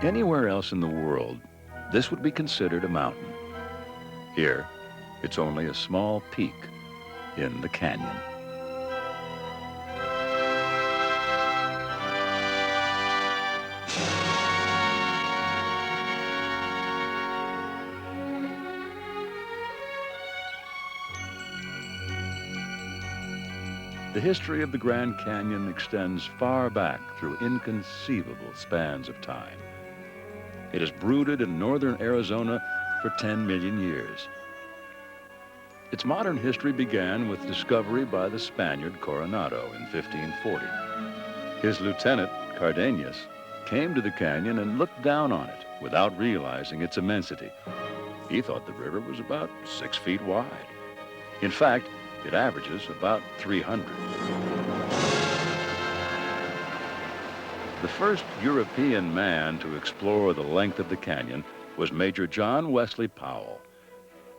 Anywhere else in the world, this would be considered a mountain. Here, it's only a small peak in the canyon. The history of the Grand Canyon extends far back through inconceivable spans of time. It has brooded in northern Arizona for 10 million years. Its modern history began with discovery by the Spaniard Coronado in 1540. His lieutenant, Cardenas, came to the canyon and looked down on it without realizing its immensity. He thought the river was about 6 feet wide. In fact, it averages about 300. The first European man to explore the length of the canyon was Major John Wesley Powell.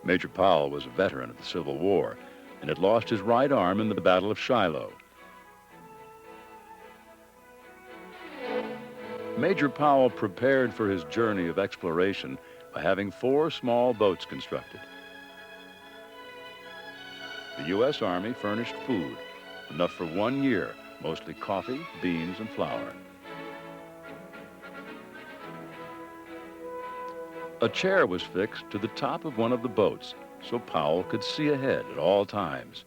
Major Powell was a veteran of the Civil War and had lost his right arm in the Battle of Shiloh. Major Powell prepared for his journey of exploration by having 4 small boats constructed. The U.S. Army furnished food, enough for 1 year, mostly coffee, beans, and flour. A chair was fixed to the top of one of the boats so Powell could see ahead at all times.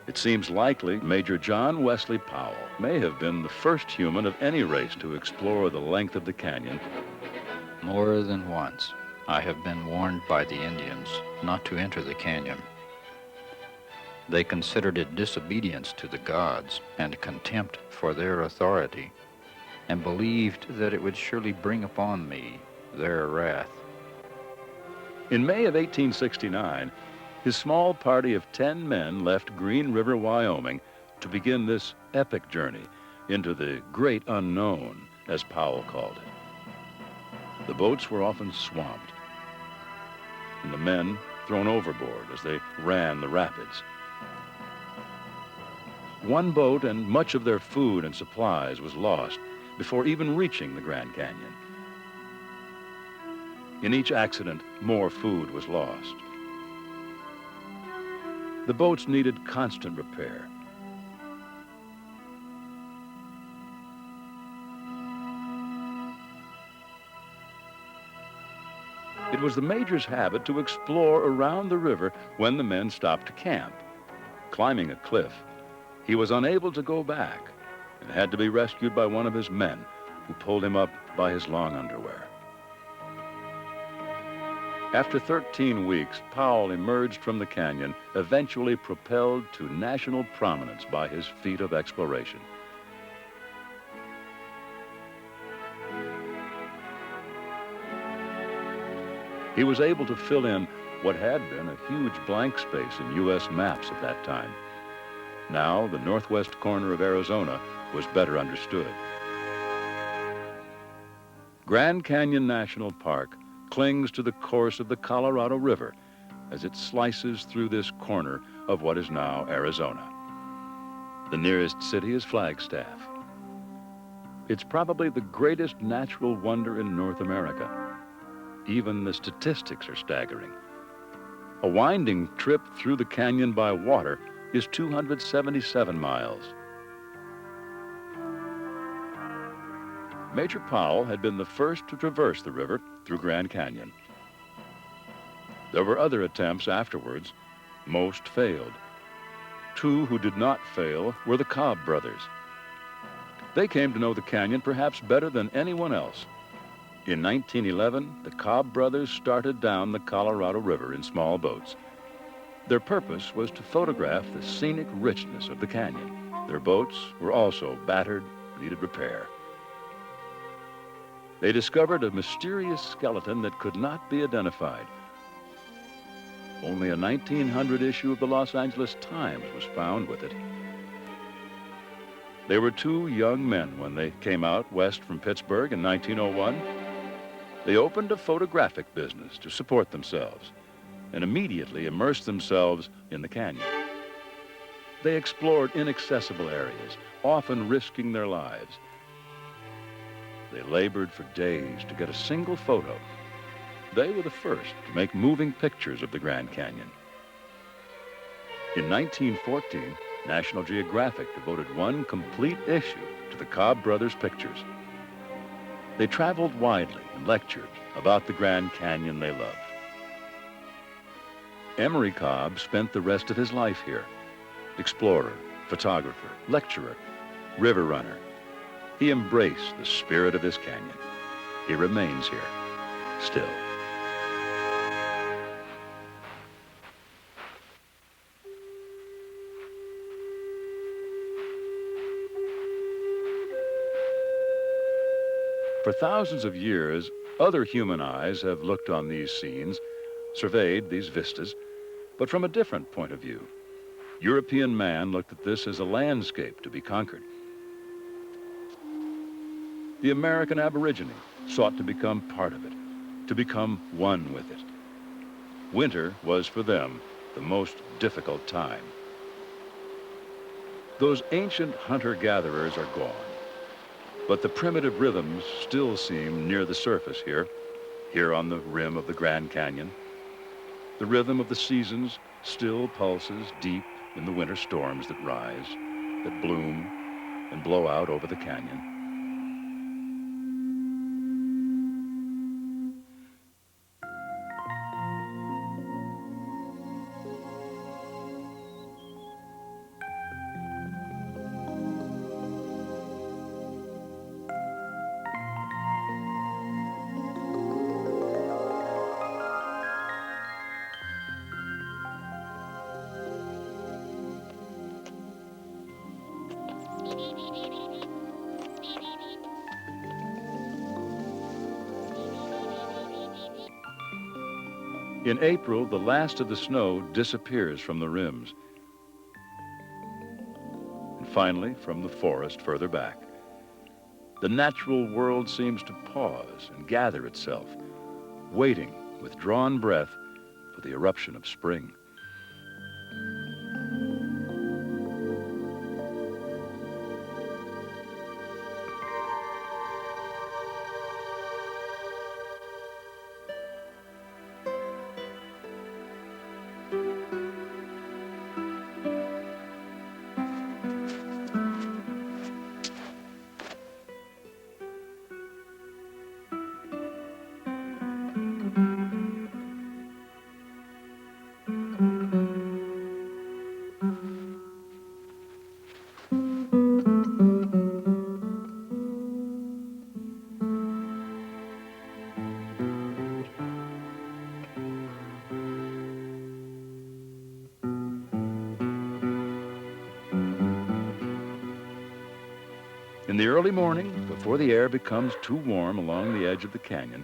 It seems likely Major John Wesley Powell may have been the first human of any race to explore the length of the canyon. More than once, I have been warned by the Indians not to enter the canyon. They considered it disobedience to the gods and contempt for their authority, and believed that it would surely bring upon me their wrath. In May of 1869, his small party of 10 men left Green River, Wyoming, to begin this epic journey into the great unknown, as Powell called it. The boats were often swamped, and the men thrown overboard as they ran the rapids. One boat and much of their food and supplies was lost before even reaching the Grand Canyon. In each accident, more food was lost. The boats needed constant repair. It was the Major's habit to explore around the river when the men stopped to camp. Climbing a cliff, he was unable to go back and had to be rescued by one of his men, who pulled him up by his long underwear. After 13 weeks, Powell emerged from the canyon, eventually propelled to national prominence by his feat of exploration. He was able to fill in what had been a huge blank space in U.S. maps at that time. Now, the northwest corner of Arizona was better understood. Grand Canyon National Park clings to the course of the Colorado River as it slices through this corner of what is now Arizona. The nearest city is Flagstaff. It's probably the greatest natural wonder in North America. Even the statistics are staggering. A winding trip through the canyon by water is 277 miles. Major Powell had been the first to traverse the river through Grand Canyon. There were other attempts afterwards. Most failed. 2 who did not fail were the Cobb brothers. They came to know the canyon perhaps better than anyone else. In 1911, the Cobb brothers started down the Colorado River in small boats. Their purpose was to photograph the scenic richness of the canyon. Their boats were also battered, needed repair. They discovered a mysterious skeleton that could not be identified. Only a 1900 issue of the Los Angeles Times was found with it. They were 2 young men when they came out west from Pittsburgh in 1901. They opened a photographic business to support themselves and immediately immersed themselves in the canyon. They explored inaccessible areas, often risking their lives. they labored for days to get a single photo. They were the first to make moving pictures of the Grand Canyon. In 1914, National Geographic devoted one complete issue to the Cobb brothers' pictures. They traveled widely and lectured about the Grand Canyon they loved. Emory Cobb spent the rest of his life here. Explorer, photographer, lecturer, river runner. He embraced the spirit of this canyon. He remains here, still. For thousands of years, other human eyes have looked on these scenes, surveyed these vistas, but from a different point of view. European man looked at this as a landscape to be conquered. The American Aborigine sought to become part of it, to become one with it. Winter was for them the most difficult time. Those ancient hunter-gatherers are gone, but the primitive rhythms still seem near the surface here on the rim of the Grand Canyon. The rhythm of the seasons still pulses deep in the winter storms that rise, that bloom and blow out over the canyon. In April, the last of the snow disappears from the rims. And finally, from the forest further back, the natural world seems to pause and gather itself, waiting with drawn breath for the eruption of spring. In the early morning, before the air becomes too warm along the edge of the canyon,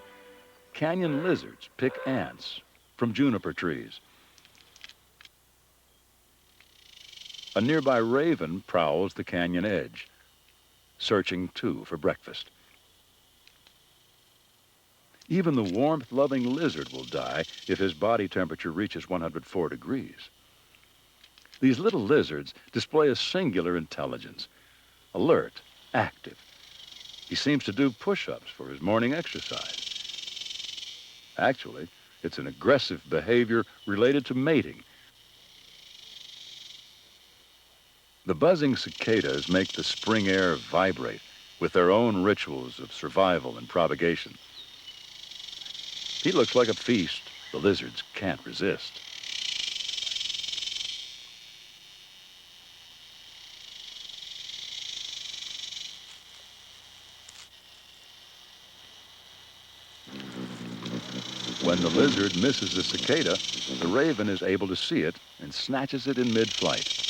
canyon lizards pick ants from juniper trees. A nearby raven prowls the canyon edge, searching too for breakfast. Even the warmth-loving lizard will die if his body temperature reaches 104 degrees. These little lizards display a singular intelligence, alert, active. He seems to do push-ups for his morning exercise. Actually, it's an aggressive behavior related to mating. The buzzing cicadas make the spring air vibrate with their own rituals of survival and propagation. He looks like a feast the lizards can't resist. When the lizard misses the cicada, the raven is able to see it and snatches it in mid-flight.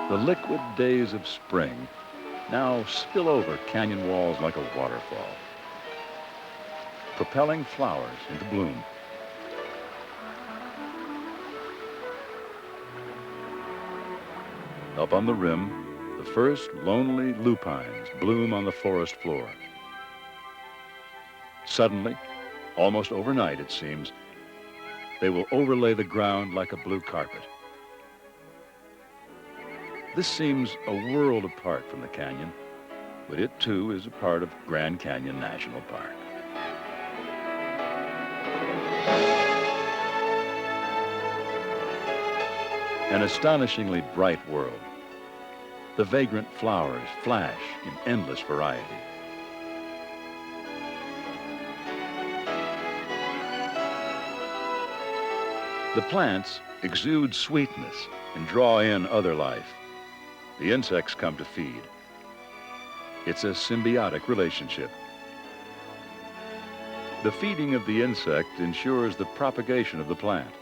The liquid days of spring now spill over canyon walls like a waterfall, propelling flowers into bloom. Up on the rim, the first lonely lupines bloom on the forest floor. Suddenly, almost overnight it seems, they will overlay the ground like a blue carpet. This seems a world apart from the canyon, but it too is a part of Grand Canyon National Park. An astonishingly bright world. The vagrant flowers flash in endless variety. The plants exude sweetness and draw in other life. The insects come to feed. It's a symbiotic relationship. The feeding of the insect ensures the propagation of the plant.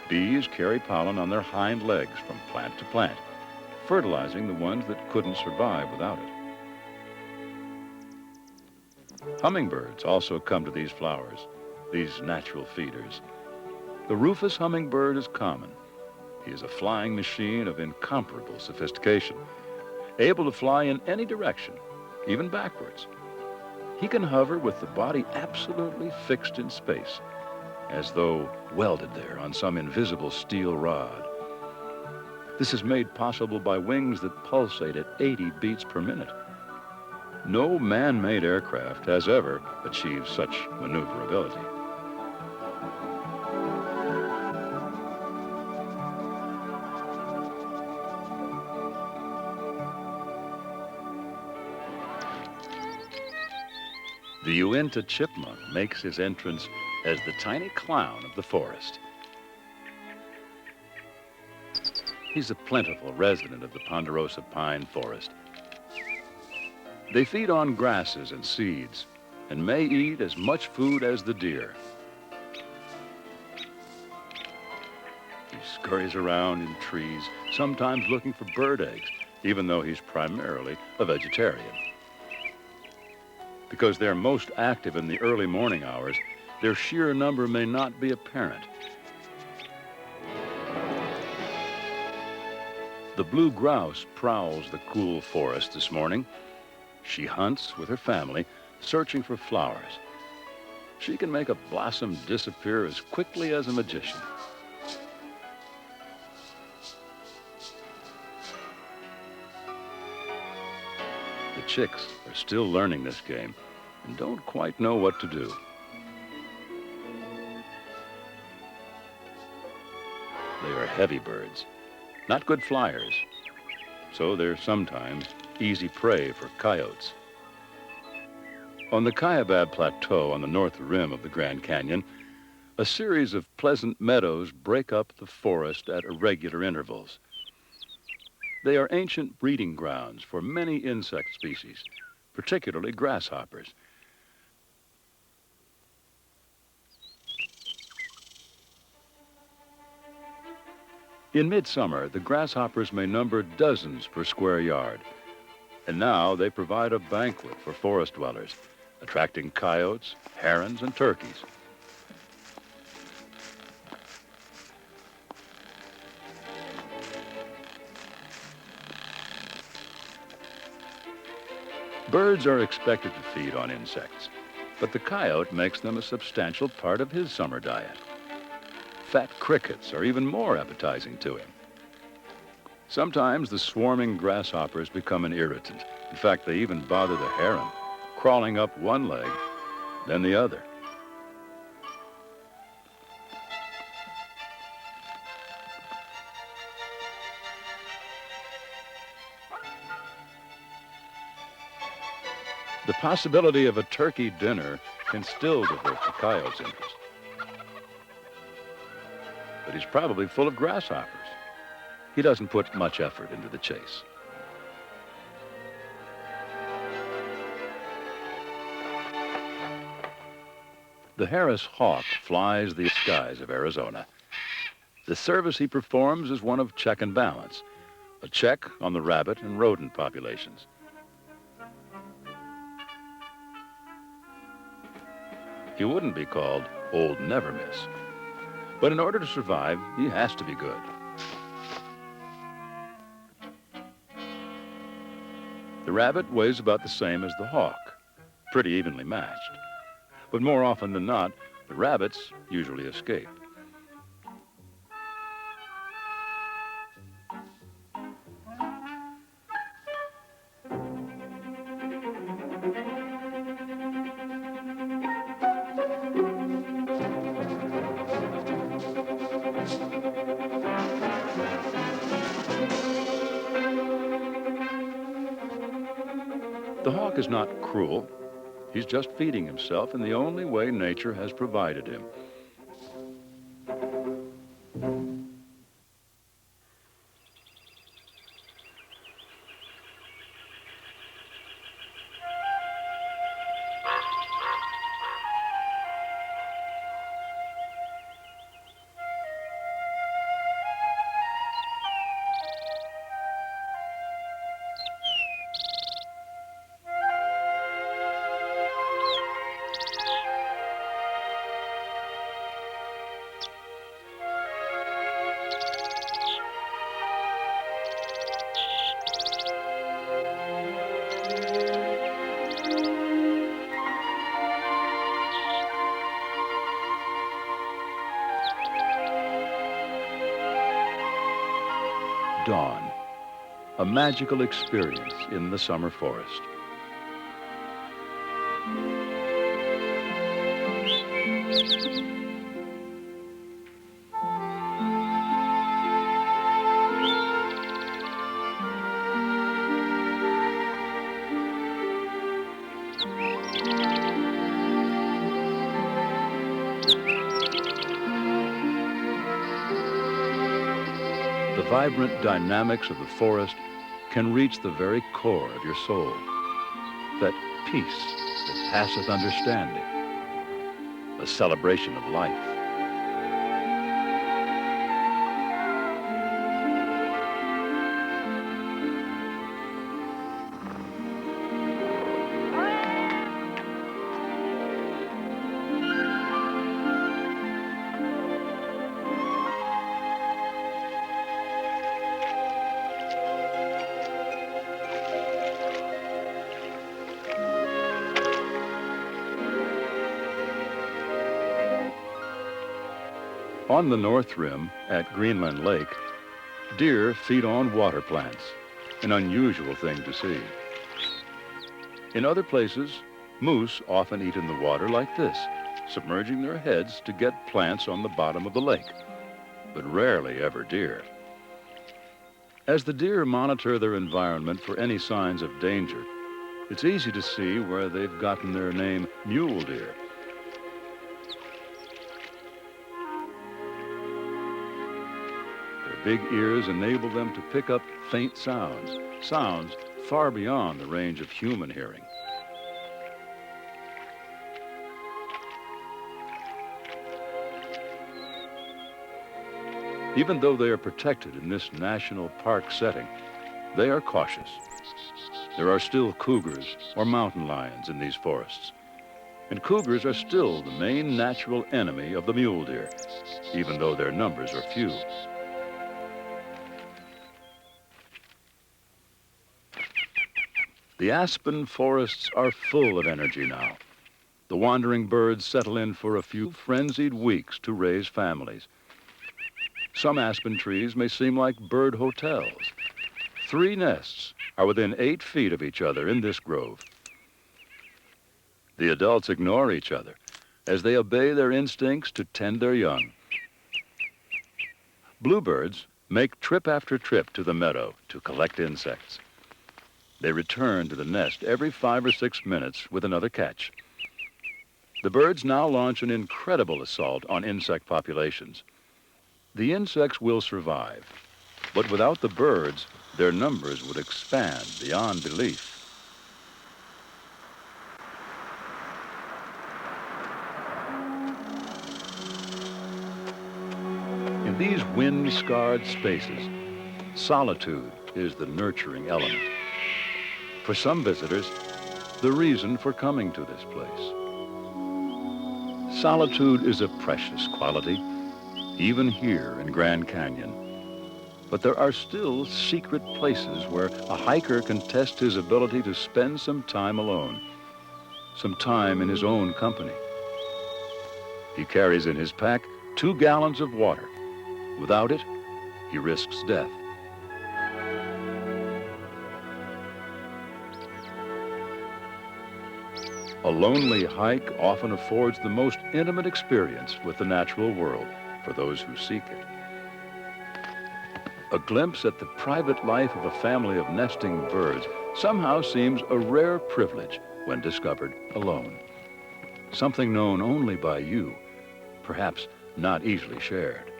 Bees carry pollen on their hind legs from plant to plant, fertilizing the ones that couldn't survive without it. Hummingbirds also come to these flowers, these natural feeders. The rufous hummingbird is common. He is a flying machine of incomparable sophistication, able to fly in any direction, even backwards. He can hover with the body absolutely fixed in space, as though welded there on some invisible steel rod. This is made possible by wings that pulsate at 80 beats per minute. No man-made aircraft has ever achieved such maneuverability. The Uinta chipmunk makes his entrance as the tiny clown of the forest. He's a plentiful resident of the ponderosa pine forest. They feed on grasses and seeds and may eat as much food as the deer. He scurries around in trees, sometimes looking for bird eggs, even though he's primarily a vegetarian. Because they're most active in the early morning hours, their sheer number may not be apparent. The blue grouse prowls the cool forest this morning. She hunts with her family, searching for flowers. She can make a blossom disappear as quickly as a magician. The chicks are still learning this game and don't quite know what to do. They are heavy birds, not good flyers, so they're sometimes easy prey for coyotes. On the Kaibab Plateau on the north rim of the Grand Canyon, a series of pleasant meadows break up the forest at irregular intervals. They are ancient breeding grounds for many insect species, particularly grasshoppers. In midsummer, the grasshoppers may number dozens per square yard, and now they provide a banquet for forest dwellers, attracting coyotes, herons, and turkeys. Birds are expected to feed on insects, but the coyote makes them a substantial part of his summer diet. Fat crickets are even more appetizing to him. Sometimes the swarming grasshoppers become an irritant. In fact, they even bother the heron, crawling up one leg, then the other. The possibility of a turkey dinner can still divert the coyote's interest. But he's probably full of grasshoppers. He doesn't put much effort into the chase. The Harris hawk flies the skies of Arizona. The service he performs is one of check and balance. a check on the rabbit and rodent populations. He wouldn't be called Old Never Miss, but in order to survive, he has to be good. The rabbit weighs about the same as the hawk, pretty evenly matched. But more often than not, the rabbits usually escape. The hawk is not cruel. He's just feeding himself in the only way nature has provided him. Dawn, a magical experience in the summer forest. The vibrant dynamics of the forest can reach the very core of your soul. That peace that passeth understanding. A celebration of life. On the North Rim at Greenland Lake, deer feed on water plants, an unusual thing to see. In other places, moose often eat in the water like this, submerging their heads to get plants on the bottom of the lake, but rarely ever deer. As the deer monitor their environment for any signs of danger, it's easy to see where they've gotten their name mule deer. Big ears enable them to pick up faint sounds, sounds far beyond the range of human hearing. Even though they are protected in this national park setting, they are cautious. There are still cougars or mountain lions in these forests, and cougars are still the main natural enemy of the mule deer, even though their numbers are few. The aspen forests are full of energy now. The wandering birds settle in for a few frenzied weeks to raise families. Some aspen trees may seem like bird hotels. 3 nests are within 8 feet of each other in this grove. The adults ignore each other as they obey their instincts to tend their young. Bluebirds make trip after trip to the meadow to collect insects. They return to the nest every 5 or 6 minutes with another catch. The birds now launch an incredible assault on insect populations. The insects will survive, but without the birds, their numbers would expand beyond belief. In these wind-scarred spaces, solitude is the nurturing element. For some visitors, the reason for coming to this place. Solitude is a precious quality, even here in Grand Canyon. But there are still secret places where a hiker can test his ability to spend some time alone, some time in his own company. He carries in his pack 2 gallons of water. Without it, he risks death. A lonely hike often affords the most intimate experience with the natural world for those who seek it. A glimpse at the private life of a family of nesting birds somehow seems a rare privilege when discovered alone. Something known only by you, perhaps not easily shared.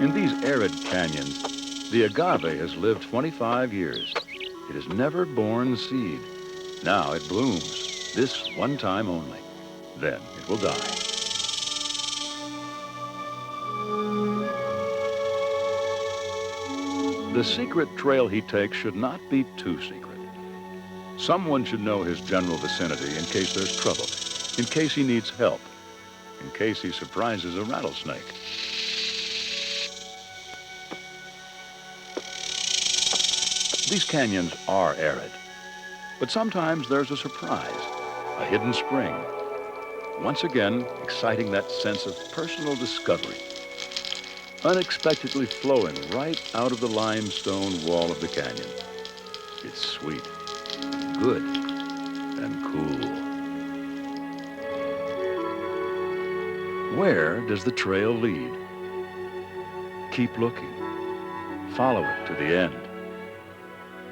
In these arid canyons, the agave has lived 25 years. It has never borne seed. Now it blooms, this one time only. Then it will die. The secret trail he takes should not be too secret. Someone should know his general vicinity in case there's trouble, in case he needs help, in case he surprises a rattlesnake. These canyons are arid, but sometimes there's a surprise, a hidden spring, once again exciting that sense of personal discovery, unexpectedly flowing right out of the limestone wall of the canyon. It's sweet, good, and cool. Where does the trail lead? Keep looking. Follow it to the end.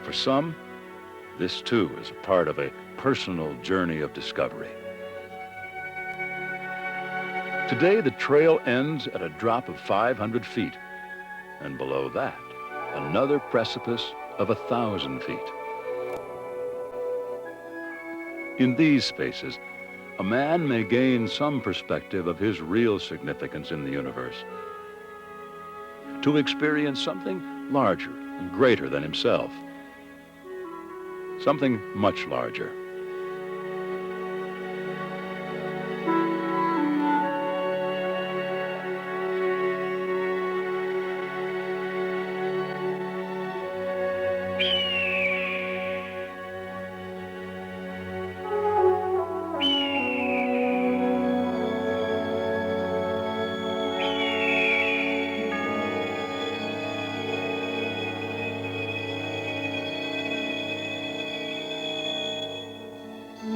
For some, this too is a part of a personal journey of discovery. Today, the trail ends at a drop of 500 feet, and below that, another precipice of 1,000 feet. In these spaces, a man may gain some perspective of his real significance in the universe, to experience something larger and greater than himself, something much larger.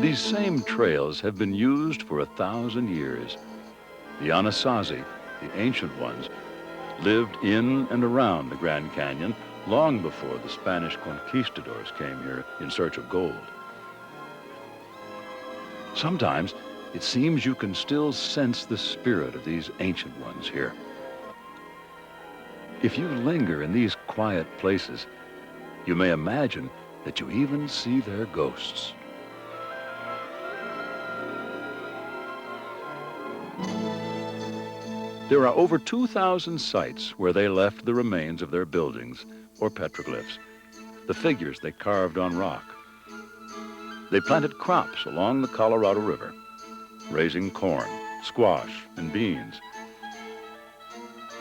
These same trails have been used for 1,000 years. The Anasazi, the ancient ones, lived in and around the Grand Canyon long before the Spanish conquistadors came here in search of gold. Sometimes it seems you can still sense the spirit of these ancient ones here. If you linger in these quiet places, you may imagine that you even see their ghosts. There are over 2,000 sites where they left the remains of their buildings or petroglyphs, the figures they carved on rock. They planted crops along the Colorado River, raising corn, squash, and beans.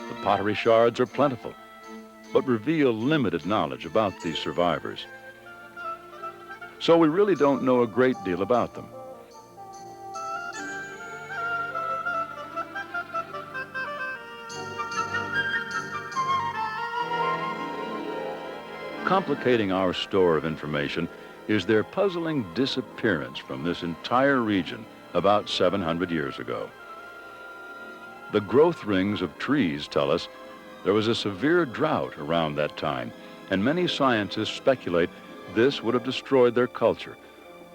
The pottery shards are plentiful, but reveal limited knowledge about these survivors. So we really don't know a great deal about them. Complicating our store of information is their puzzling disappearance from this entire region about 700 years ago. The growth rings of trees tell us there was a severe drought around that time, and many scientists speculate this would have destroyed their culture,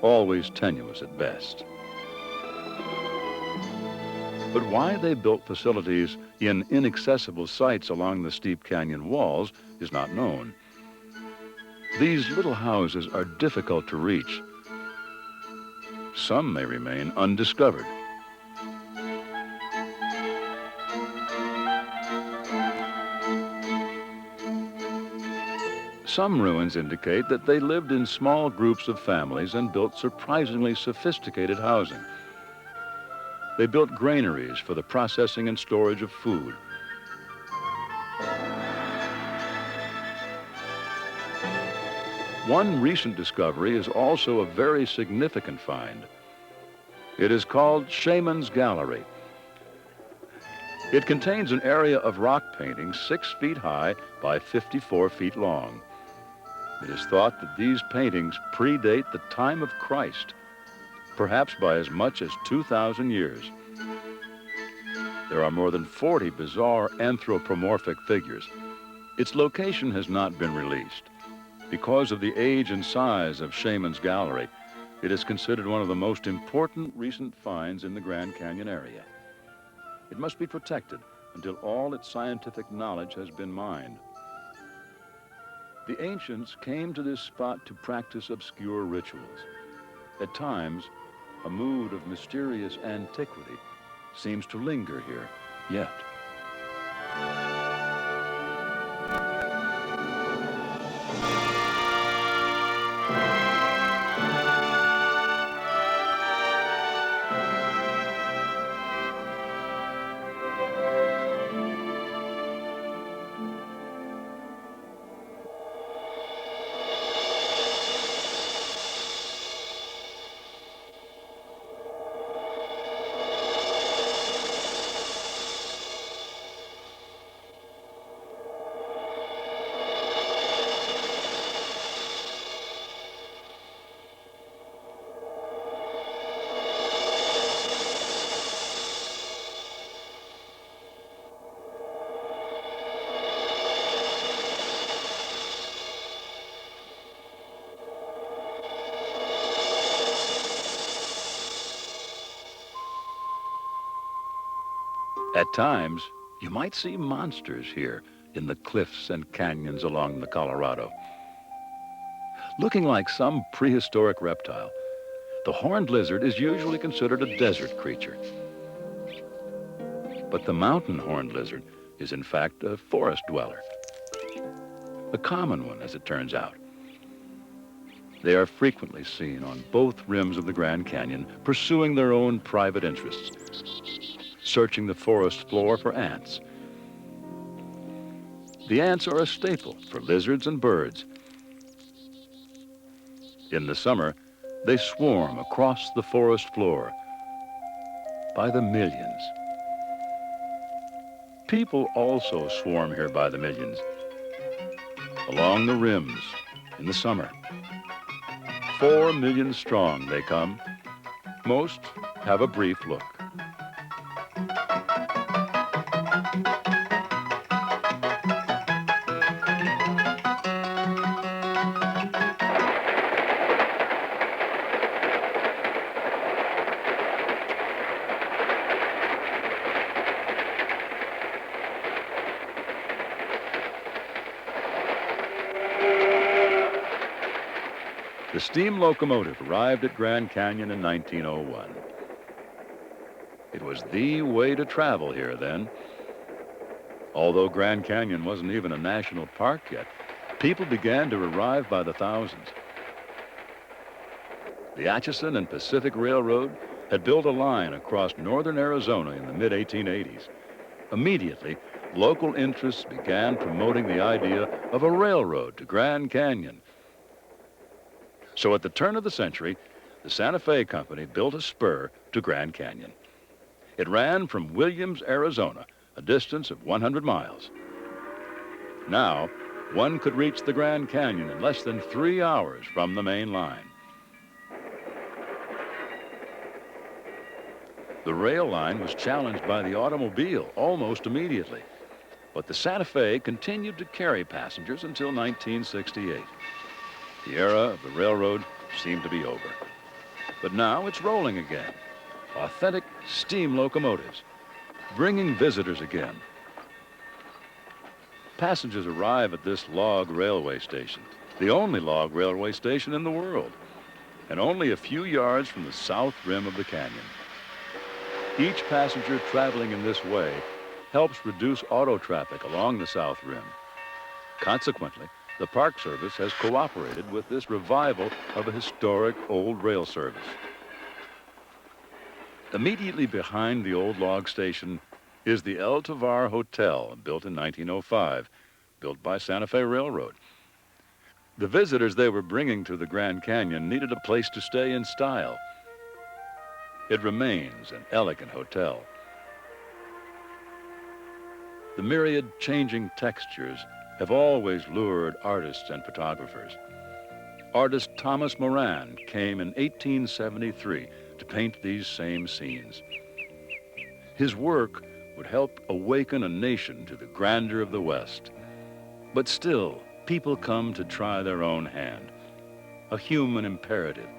always tenuous at best. But why they built facilities in inaccessible sites along the steep canyon walls is not known. These little houses are difficult to reach. Some may remain undiscovered. Some ruins indicate that they lived in small groups of families and built surprisingly sophisticated housing. They built granaries for the processing and storage of food. One recent discovery is also a very significant find. It is called Shaman's Gallery. It contains an area of rock paintings 6 feet high by 54 feet long. It is thought that these paintings predate the time of Christ, perhaps by as much as 2,000 years. There are more than 40 bizarre anthropomorphic figures. Its location has not been released. Because of the age and size of Shaman's Gallery, it is considered one of the most important recent finds in the Grand Canyon area. It must be protected until all its scientific knowledge has been mined. The ancients came to this spot to practice obscure rituals. At times, a mood of mysterious antiquity seems to linger here yet. At times, you might see monsters here in the cliffs and canyons along the Colorado. Looking like some prehistoric reptile, the horned lizard is usually considered a desert creature. But the mountain horned lizard is in fact a forest dweller. A common one, as it turns out. They are frequently seen on both rims of the Grand Canyon, pursuing their own private interests, searching the forest floor for ants. The ants are a staple for lizards and birds. In the summer, they swarm across the forest floor by the millions. People also swarm here by the millions. Along the rims in the summer. 4 million strong they come. Most have a brief look. The steam locomotive arrived at Grand Canyon in 1901. It was the way to travel here then. Although Grand Canyon wasn't even a national park yet, people began to arrive by the thousands. The Atchison and Pacific Railroad had built a line across northern Arizona in the mid-1880s. Immediately, local interests began promoting the idea of a railroad to Grand Canyon. So at the turn of the century, the Santa Fe Company built a spur to Grand Canyon. It ran from Williams, Arizona, a distance of 100 miles. Now, one could reach the Grand Canyon in less than 3 hours from the main line. The rail line was challenged by the automobile almost immediately, but the Santa Fe continued to carry passengers until 1968. The era of the railroad seemed to be over. But now it's rolling again. Authentic steam locomotives, bringing visitors again. Passengers arrive at this log railway station, the only log railway station in the world, and only a few yards from the south rim of the canyon. Each passenger traveling in this way helps reduce auto traffic along the south rim. Consequently, The Park Service has cooperated with this revival of a historic old rail service. Immediately behind the old log station is the El Tovar Hotel, built in 1905, built by Santa Fe Railroad. The visitors they were bringing to the Grand Canyon needed a place to stay in style. It remains an elegant hotel. The myriad changing textures have always lured artists and photographers. Artist Thomas Moran came in 1873 to paint these same scenes. His work would help awaken a nation to the grandeur of the West. But still, people come to try their own hand, a human imperative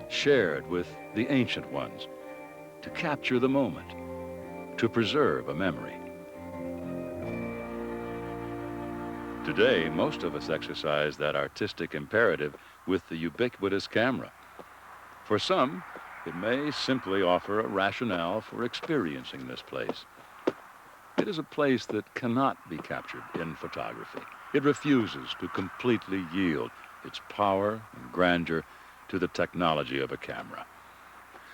shared with the ancient ones, to capture the moment, to preserve a memory. Today, most of us exercise that artistic imperative with the ubiquitous camera. For some, it may simply offer a rationale for experiencing this place. It is a place that cannot be captured in photography. It refuses to completely yield its power and grandeur to the technology of a camera.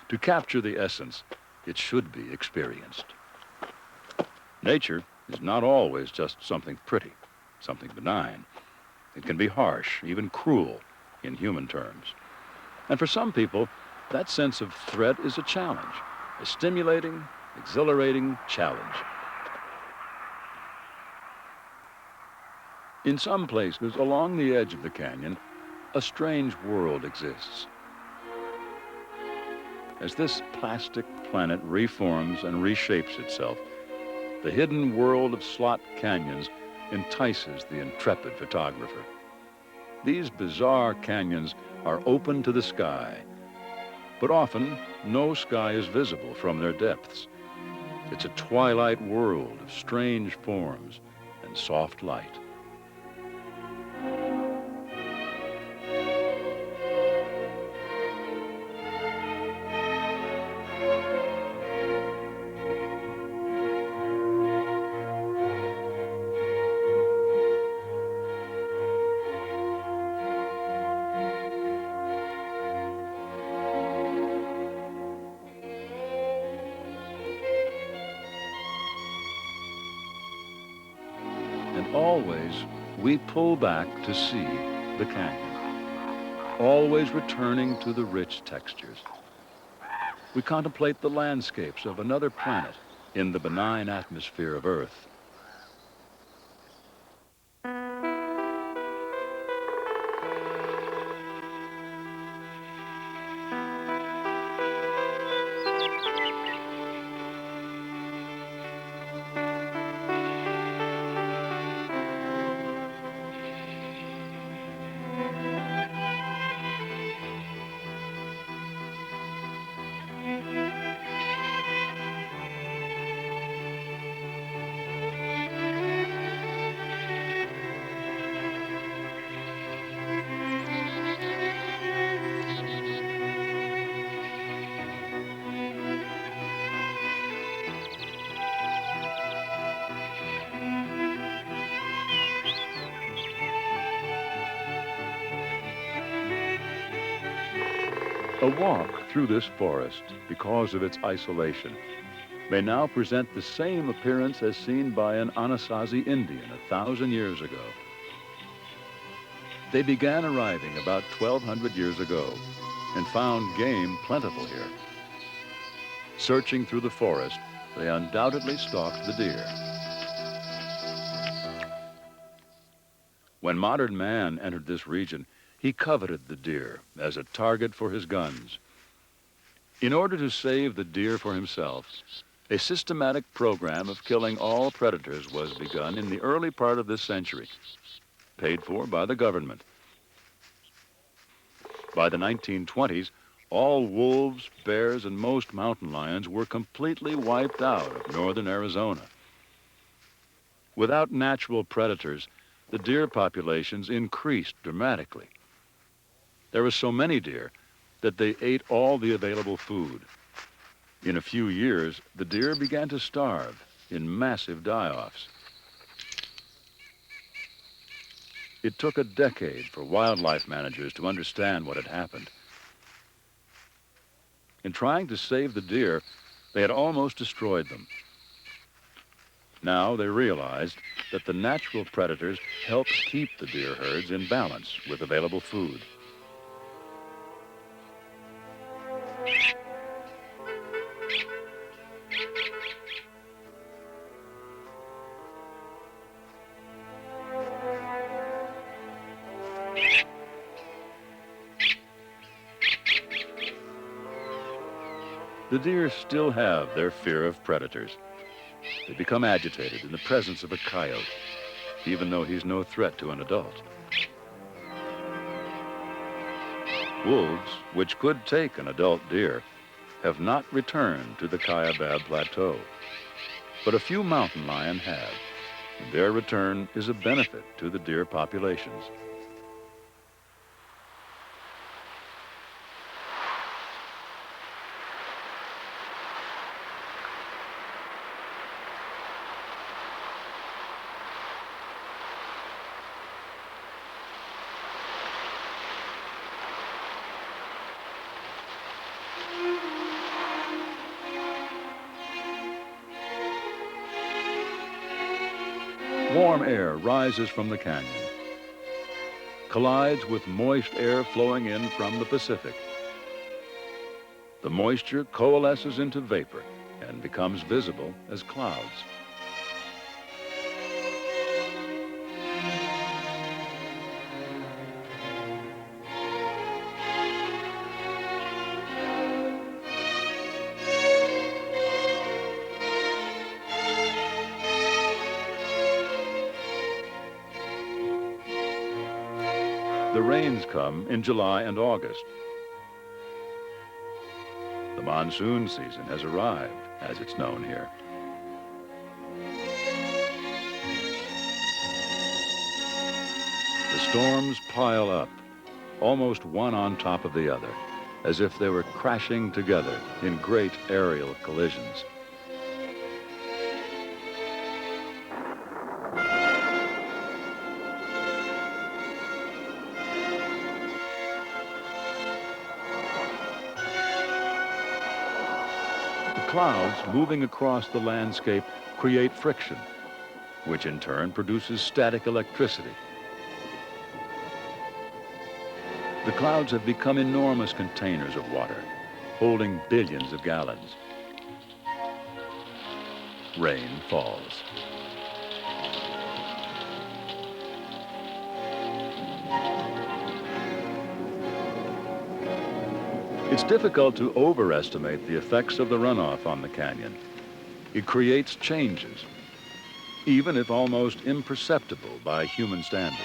To capture the essence, it should be experienced. Nature is not always just something pretty, something benign. It can be harsh, even cruel, in human terms. And for some people, that sense of threat is a challenge, a stimulating, exhilarating challenge. In some places along the edge of the canyon, a strange world exists. As this plastic planet reforms and reshapes itself, the hidden world of slot canyons entices the intrepid photographer. These bizarre canyons are open to the sky, but often no sky is visible from their depths. It's a twilight world of strange forms and soft light. And always, we pull back to see the canyon, always returning to the rich textures. We contemplate the landscapes of another planet in the benign atmosphere of Earth. A walk through this forest, because of its isolation, may now present the same appearance as seen by an Anasazi Indian 1,000 years ago. They began arriving about 1,200 years ago and found game plentiful here. Searching through the forest, they undoubtedly stalked the deer. When modern man entered this region, he coveted the deer as a target for his guns. In order to save the deer for himself, a systematic program of killing all predators was begun in the early part of this century, paid for by the government. By the 1920s, all wolves, bears, and most mountain lions were completely wiped out of northern Arizona. Without natural predators, the deer populations increased dramatically. There were so many deer that they ate all the available food. In a few years, the deer began to starve in massive die-offs. It took a decade for wildlife managers to understand what had happened. In trying to save the deer, they had almost destroyed them. Now they realized that the natural predators helped keep the deer herds in balance with available food. The deer still have their fear of predators. They become agitated in the presence of a coyote, even though he's no threat to an adult. Wolves, which could take an adult deer, have not returned to the Kaibab Plateau. But a few mountain lion have, and their return is a benefit to the deer populations. Warm air rises from the canyon, collides with moist air flowing in from the Pacific. The moisture coalesces into vapor and becomes visible as clouds. The rains come in July and August. The monsoon season has arrived, as it's known here. The storms pile up, almost one on top of the other, as if they were crashing together in great aerial collisions. Clouds moving across the landscape create friction, which in turn produces static electricity. The clouds have become enormous containers of water, holding billions of gallons. Rain falls. It's difficult to overestimate the effects of the runoff on the canyon. It creates changes, even if almost imperceptible by human standards.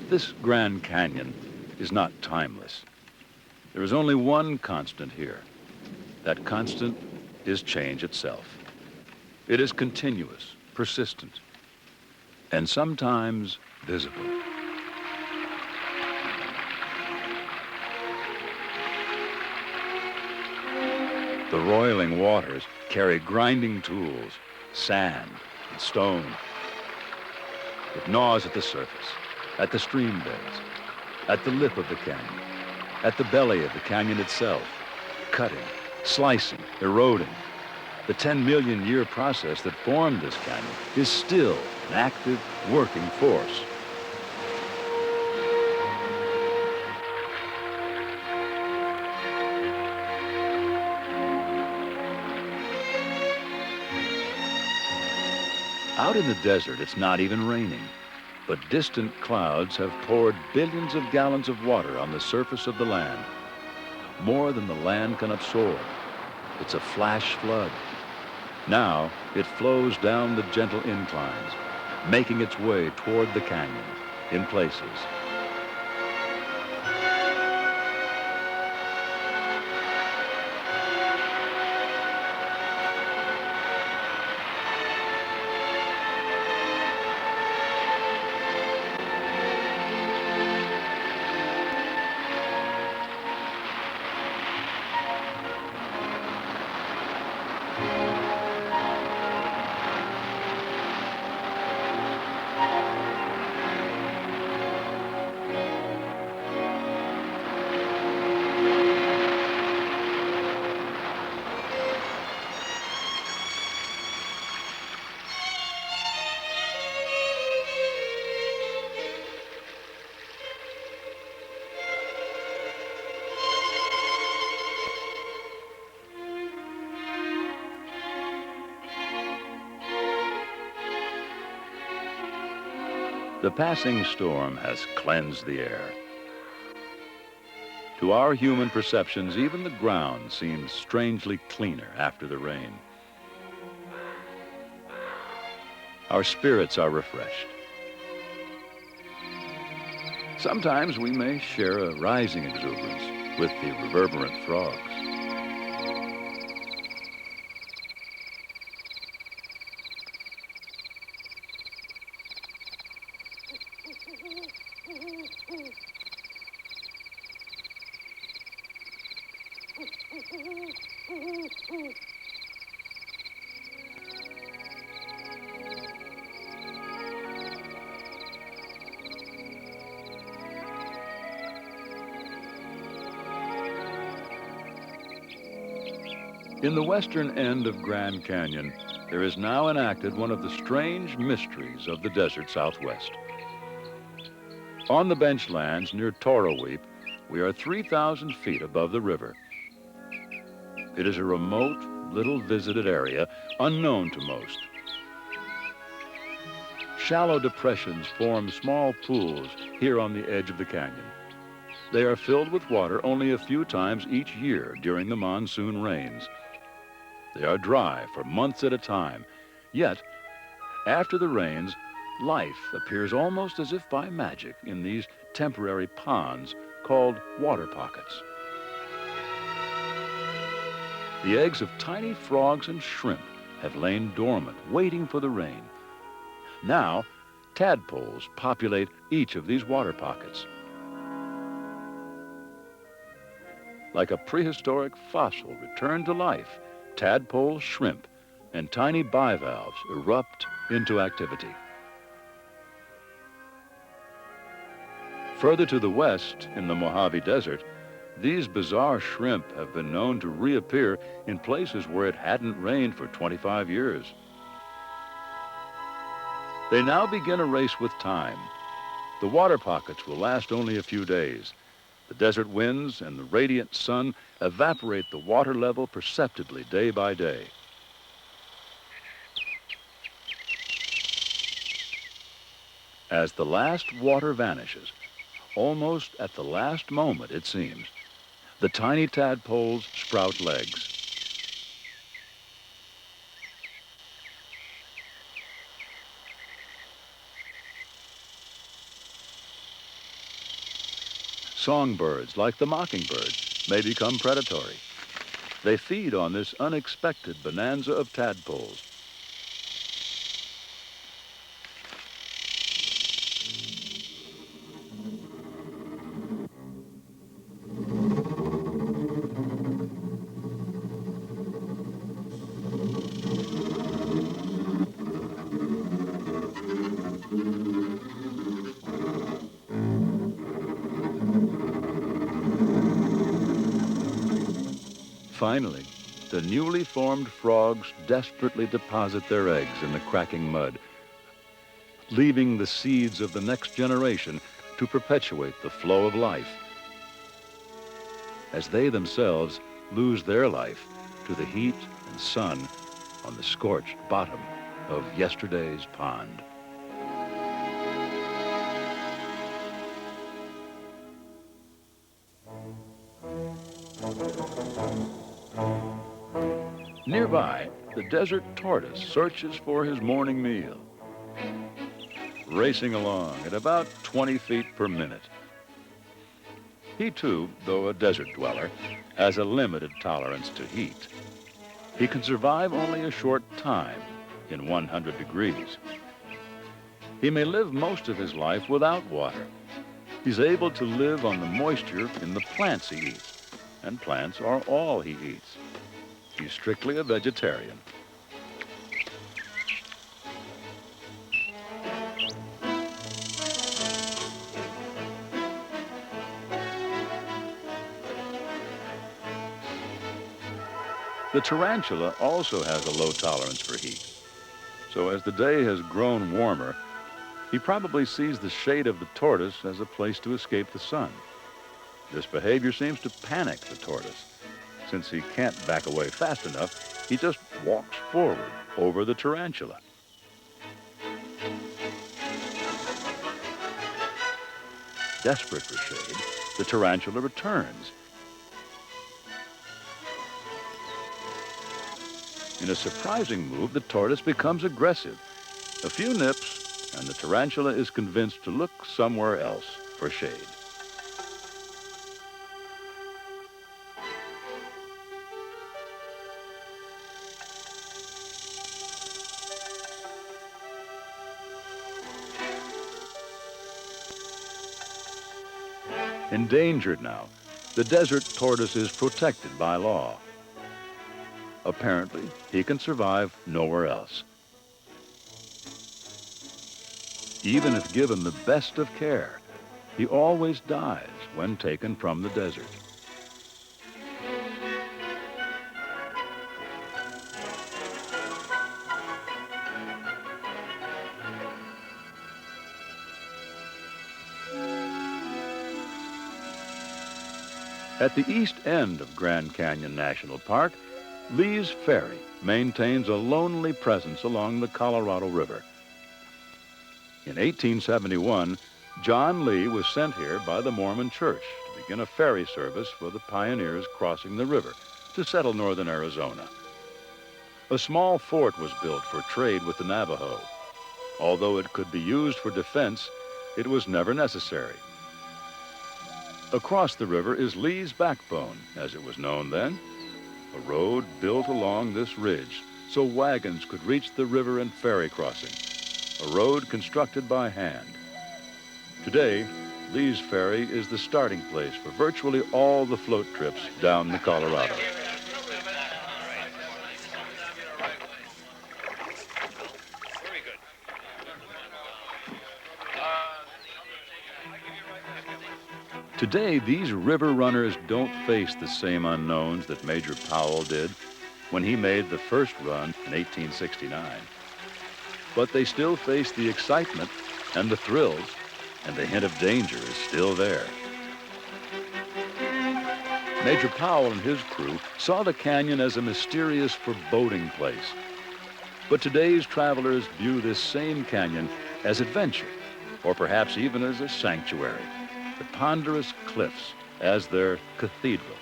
This Grand Canyon is not timeless. There is only one constant here. That constant is change itself. It is continuous, persistent, and sometimes visible. The roiling waters carry grinding tools, sand and stone. It gnaws at the surface, at the stream beds, at the lip of the canyon, at the belly of the canyon itself, cutting, slicing, eroding. The 10 million year process that formed this canyon is still an active, working force. Out in the desert, it's not even raining. But distant clouds have poured billions of gallons of water on the surface of the land, more than the land can absorb. It's a flash flood. Now it flows down the gentle inclines, making its way toward the canyon in places. The passing storm has cleansed the air. To our human perceptions, even the ground seems strangely cleaner after the rain. Our spirits are refreshed. Sometimes we may share a rising exuberance with the reverberant frogs. In the western end of Grand Canyon, there is now enacted one of the strange mysteries of the desert Southwest. On the benchlands near Toroweep, we are 3,000 feet above the river. It is a remote, little visited area, unknown to most. Shallow depressions form small pools here on the edge of the canyon. They are filled with water only a few times each year during the monsoon rains. They are dry for months at a time, yet after the rains, life appears almost as if by magic in these temporary ponds called water pockets. The eggs of tiny frogs and shrimp have lain dormant, waiting for the rain. Now, tadpoles populate each of these water pockets. Like a prehistoric fossil returned to life, tadpoles, shrimp, and tiny bivalves erupt into activity. Further to the west, in the Mojave Desert, these bizarre shrimp have been known to reappear in places where it hadn't rained for 25 years. They now begin a race with time. The water pockets will last only a few days. The desert winds and the radiant sun evaporate the water level perceptibly day by day. As the last water vanishes, almost at the last moment it seems, the tiny tadpoles sprout legs. Songbirds, like the mockingbird, may become predatory. They feed on this unexpected bonanza of tadpoles. Finally, the newly formed frogs desperately deposit their eggs in the cracking mud, leaving the seeds of the next generation to perpetuate the flow of life, as they themselves lose their life to the heat and sun on the scorched bottom of yesterday's pond. Nearby, the desert tortoise searches for his morning meal, racing along at about 20 feet per minute. He too, though a desert dweller, has a limited tolerance to heat. He can survive only a short time in 100 degrees. He may live most of his life without water. He's able to live on the moisture in the plants he eats, and plants are all he eats. He's strictly a vegetarian. The tarantula also has a low tolerance for heat. So as the day has grown warmer, he probably sees the shade of the tortoise as a place to escape the sun. This behavior seems to panic the tortoise. Since he can't back away fast enough, he just walks forward over the tarantula. Desperate for shade, the tarantula returns. In a surprising move, the tortoise becomes aggressive. A few nips, and the tarantula is convinced to look somewhere else for shade. Endangered now, the desert tortoise is protected by law. Apparently, he can survive nowhere else. Even if given the best of care, he always dies when taken from the desert. At the east end of Grand Canyon National Park, Lee's Ferry maintains a lonely presence along the Colorado River. In 1871, John Lee was sent here by the Mormon Church to begin a ferry service for the pioneers crossing the river to settle northern Arizona. A small fort was built for trade with the Navajo. Although it could be used for defense, it was never necessary. Across the river is Lee's Backbone, as it was known then, a road built along this ridge so wagons could reach the river and ferry crossing, a road constructed by hand. Today, Lee's Ferry is the starting place for virtually all the float trips down the Colorado. Today, these river runners don't face the same unknowns that Major Powell did when he made the first run in 1869. But they still face the excitement and the thrills, and the hint of danger is still there. Major Powell and his crew saw the canyon as a mysterious foreboding place. But today's travelers view this same canyon as adventure, or perhaps even as a sanctuary. The ponderous cliffs as their cathedral.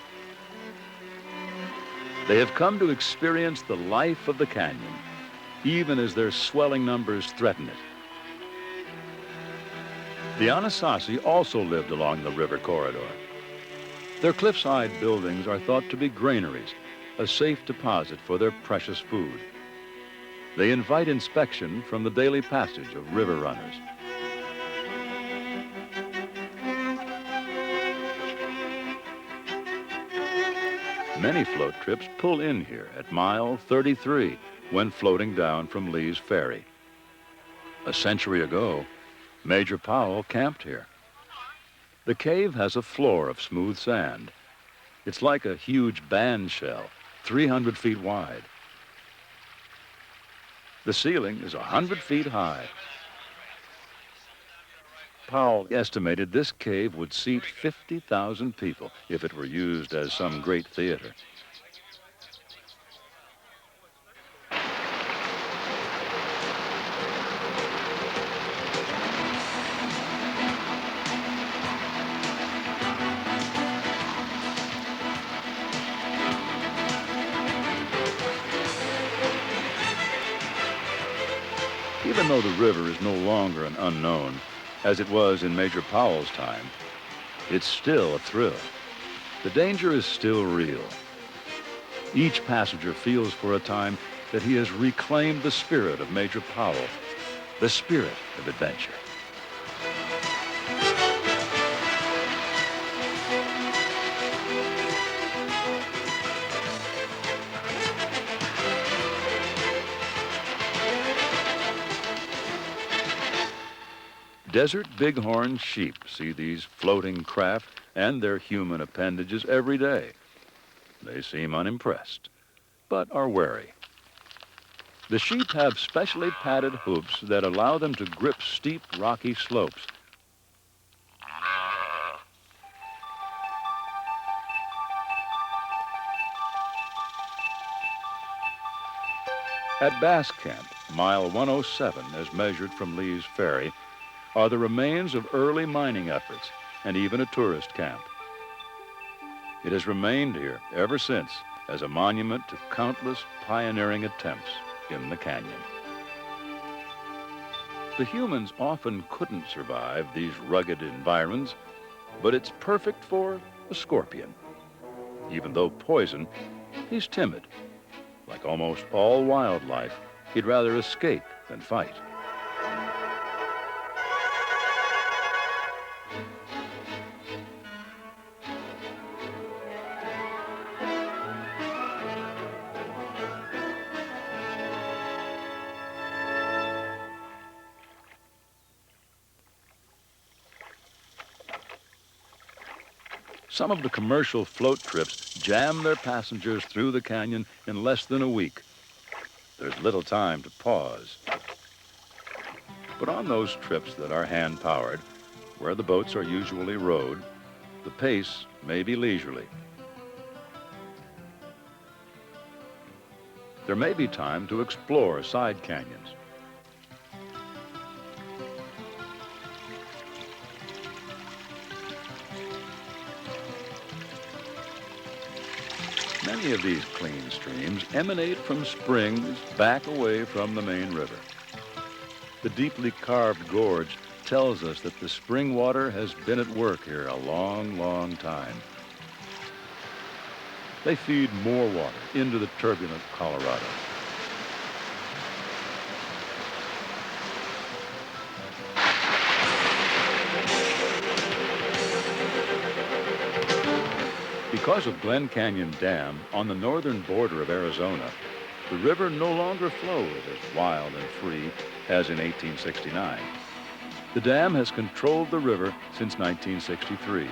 They have come to experience the life of the canyon, even as their swelling numbers threaten it. The Anasazi also lived along the river corridor. Their cliffside buildings are thought to be granaries, a safe deposit for their precious food. They invite inspection from the daily passage of river runners. Many float trips pull in here at mile 33 when floating down from Lee's Ferry. A century ago, Major Powell camped here. The cave has a floor of smooth sand. It's like a huge band shell, 300 feet wide. The ceiling is 100 feet high. Powell estimated this cave would seat 50,000 people if it were used as some great theater. Even though the river is no longer an unknown, as it was in Major Powell's time, it's still a thrill. The danger is still real. Each passenger feels for a time that he has reclaimed the spirit of Major Powell, the spirit of adventure. Desert bighorn sheep see these floating craft and their human appendages every day. They seem unimpressed, but are wary. The sheep have specially padded hoofs that allow them to grip steep, rocky slopes. At Bass Camp, mile 107, as measured from Lee's Ferry, are the remains of early mining efforts. and even a tourist camp. It has remained here ever since as a monument to countless pioneering attempts in the canyon. The humans often couldn't survive these rugged environs, but it's perfect for a scorpion. Even though poison, he's timid. Like almost all wildlife, he'd rather escape than fight. Some of the commercial float trips jam their passengers through the canyon in less than a week. There's little time to pause. But on those trips that are hand-powered, where the boats are usually rowed, the pace may be leisurely. There may be time to explore side canyons. Many of these clean streams emanate from springs back away from the main river. The deeply carved gorge tells us that the spring water has been at work here a long, long time. They feed more water into the turbulent Colorado. Because of Glen Canyon Dam on the northern border of Arizona, the river no longer flows as wild and free as in 1869. The dam has controlled the river since 1963.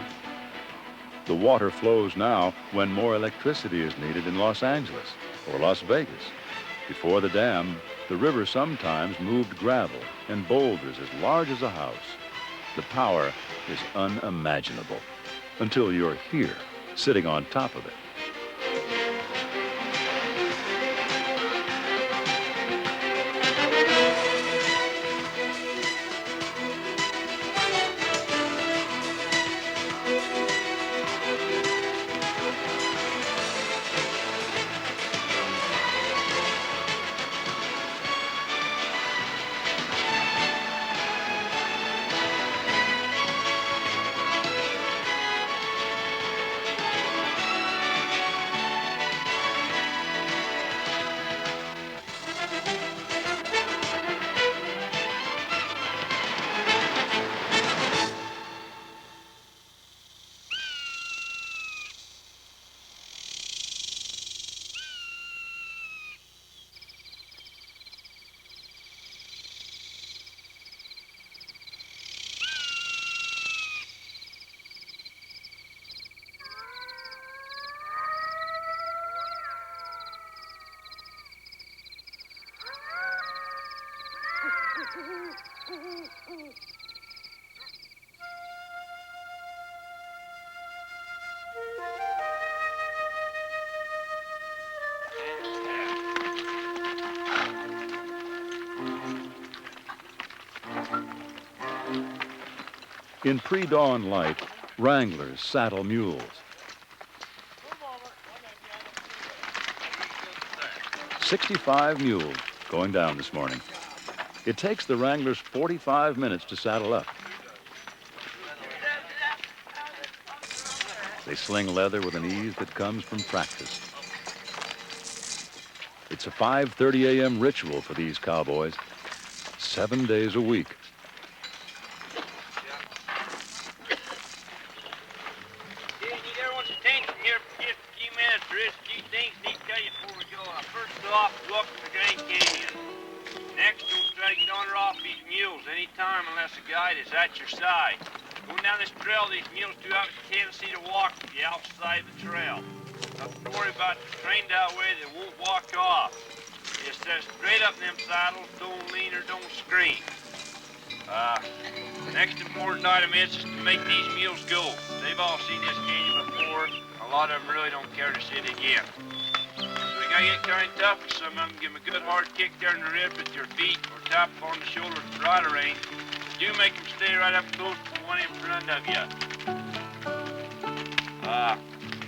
The water flows now when more electricity is needed in Los Angeles or Las Vegas. Before the dam, the river sometimes moved gravel and boulders as large as a house. The power is unimaginable until you're here, sitting on top of it. In pre-dawn light, wranglers saddle mules. 65 mules going down this morning. It takes the wranglers 45 minutes to saddle up. They sling leather with an ease that comes from practice. It's a 5:30 a.m. ritual for these cowboys, 7 days a week. At your side. Going down this trail, these mules do have a tendency to walk to the outside of the trail. Don't worry about it. Trained that way, they won't walk off. Just sit straight up in them saddles, don't lean or don't scream. Next important item is just to make these mules go. They've all seen this canyon before. A lot of them really don't care to see it again. So you gotta get kind of tough, and some of them give them a good hard kick there in the ribs with your feet or tap on the shoulder with the rider rein. do make them stay right up close to the one in front of you.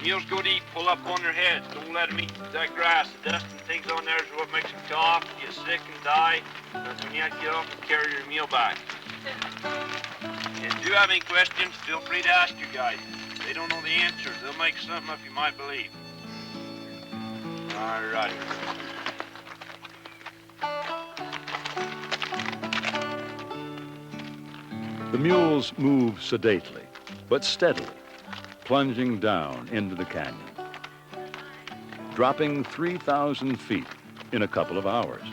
Mules go to eat, pull up on their heads. Don't let them eat that grass. The dust and things on there is what makes them cough, get sick, and die. That's when you have to get off and carry your meal back. If you do have any questions, feel free to ask you guys. If they don't know the answers, they'll make something up you might believe. All right. The mules move sedately, but steadily, plunging down into the canyon, dropping 3,000 feet in a couple of hours.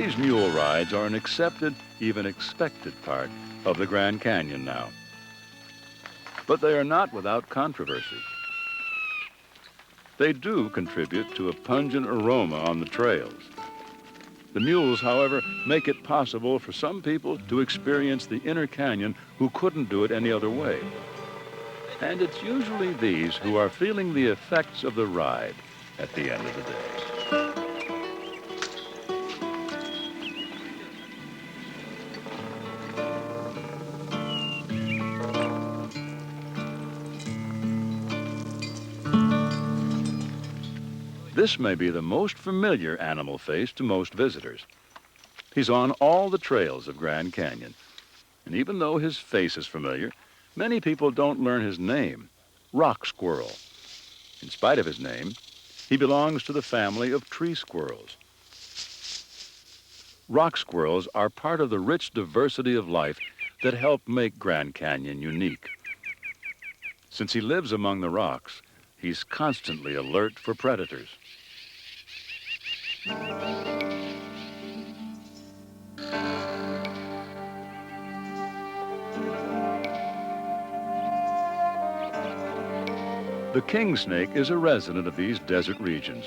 These mule rides are an accepted, even expected part of the Grand Canyon now. But they are not without controversy. They do contribute to a pungent aroma on the trails. The mules, however, make it possible for some people to experience the inner canyon who couldn't do it any other way. And it's usually these who are feeling the effects of the ride at the end of the day. This may be the most familiar animal face to most visitors. He's on all the trails of Grand Canyon. And even though his face is familiar, many people don't learn his name, rock squirrel. In spite of his name, he belongs to the family of tree squirrels. Rock squirrels are part of the rich diversity of life that help make Grand Canyon unique. Since he lives among the rocks, he's constantly alert for predators. The king snake is a resident of these desert regions.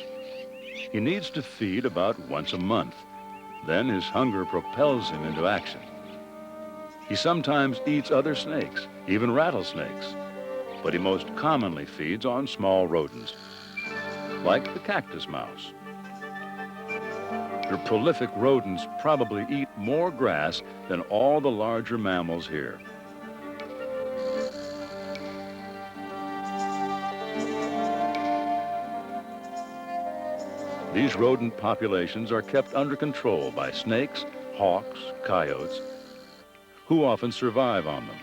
He needs to feed about once a month. Then his hunger propels him into action. He sometimes eats other snakes, even rattlesnakes, but he most commonly feeds on small rodents, like the cactus mouse. The prolific rodents probably eat more grass than all the larger mammals here. These rodent populations are kept under control by snakes, hawks, coyotes, who often survive on them.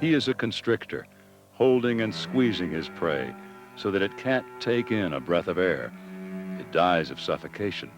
He is a constrictor, holding and squeezing his prey so that it can't take in a breath of air. It dies of suffocation.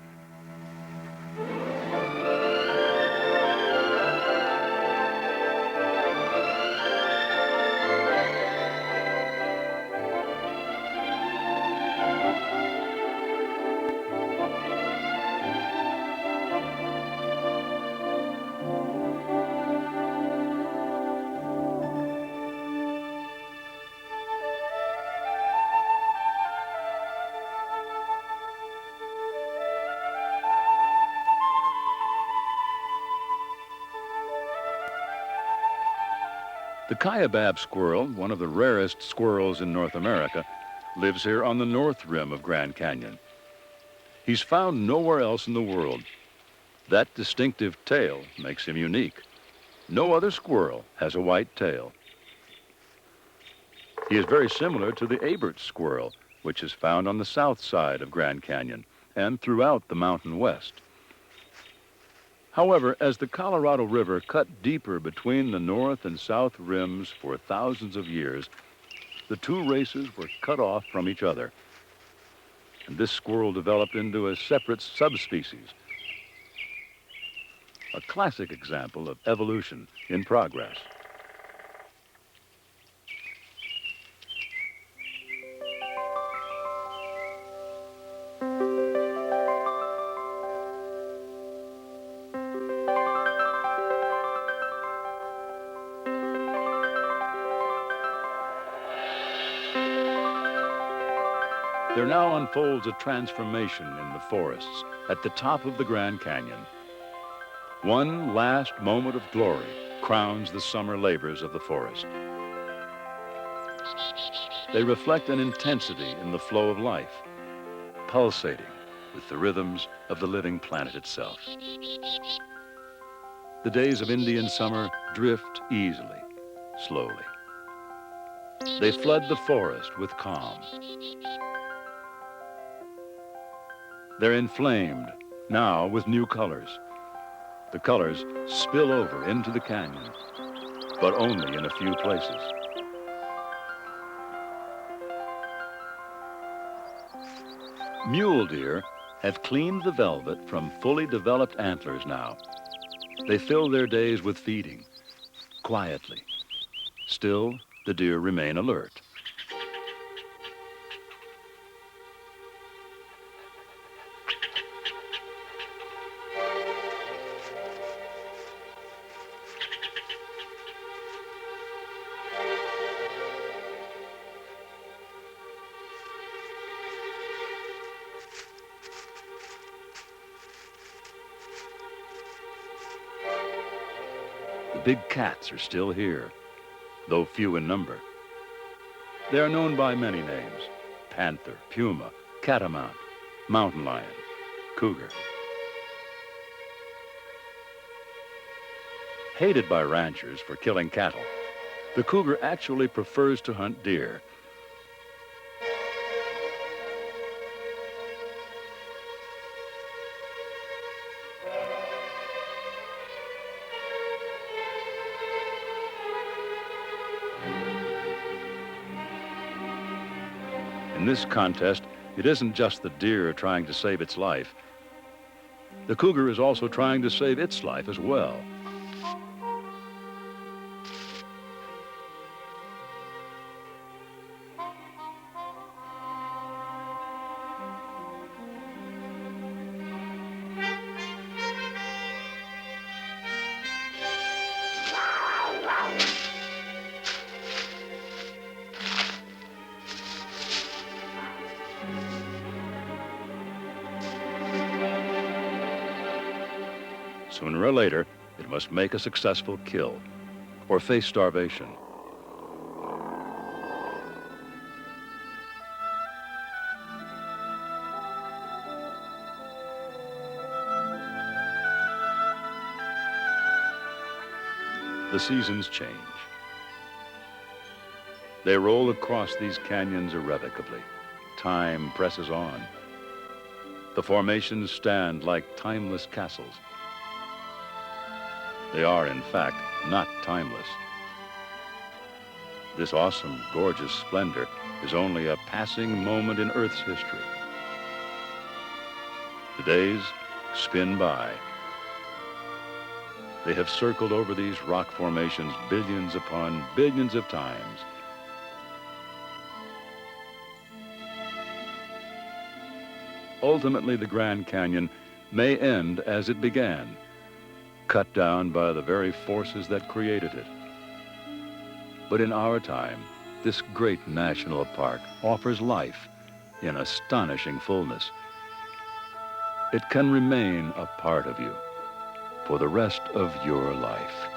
The kaibab squirrel, one of the rarest squirrels in North America, lives here on the north rim of Grand Canyon. He's found nowhere else in the world. That distinctive tail makes him unique. No other squirrel has a white tail. He is very similar to the Abert squirrel, which is found on the south side of Grand Canyon and throughout the Mountain West. However, as the Colorado River cut deeper between the north and south rims for thousands of years, the two races were cut off from each other. And this squirrel developed into a separate subspecies, a classic example of evolution in progress. There now unfolds a transformation in the forests at the top of the Grand Canyon. One last moment of glory crowns the summer labors of the forest. They reflect an intensity in the flow of life, pulsating with the rhythms of the living planet itself. The days of Indian summer drift easily, slowly. They flood the forest with calm. They're inflamed, now with new colors. The colors spill over into the canyon, but only in a few places. Mule deer have cleaned the velvet from fully developed antlers now. They fill their days with feeding, quietly. Still, the deer remain alert. The big cats are still here, though few in number. They are known by many names: panther, puma, catamount, mountain lion, cougar. Hated by ranchers for killing cattle, the cougar actually prefers to hunt deer. In this contest, it isn't just the deer trying to save its life. The cougar is also trying to save its life as well. Sooner or later, it must make a successful kill or face starvation. The seasons change. They roll across these canyons irrevocably. Time presses on. The formations stand like timeless castles. They are, in fact, not timeless. This awesome, gorgeous splendor is only a passing moment in Earth's history. The days spin by. They have circled over these rock formations billions upon billions of times. Ultimately, the Grand Canyon may end as it began, cut down by the very forces that created it. But in our time, this great national park offers life in astonishing fullness. It can remain a part of you for the rest of your life.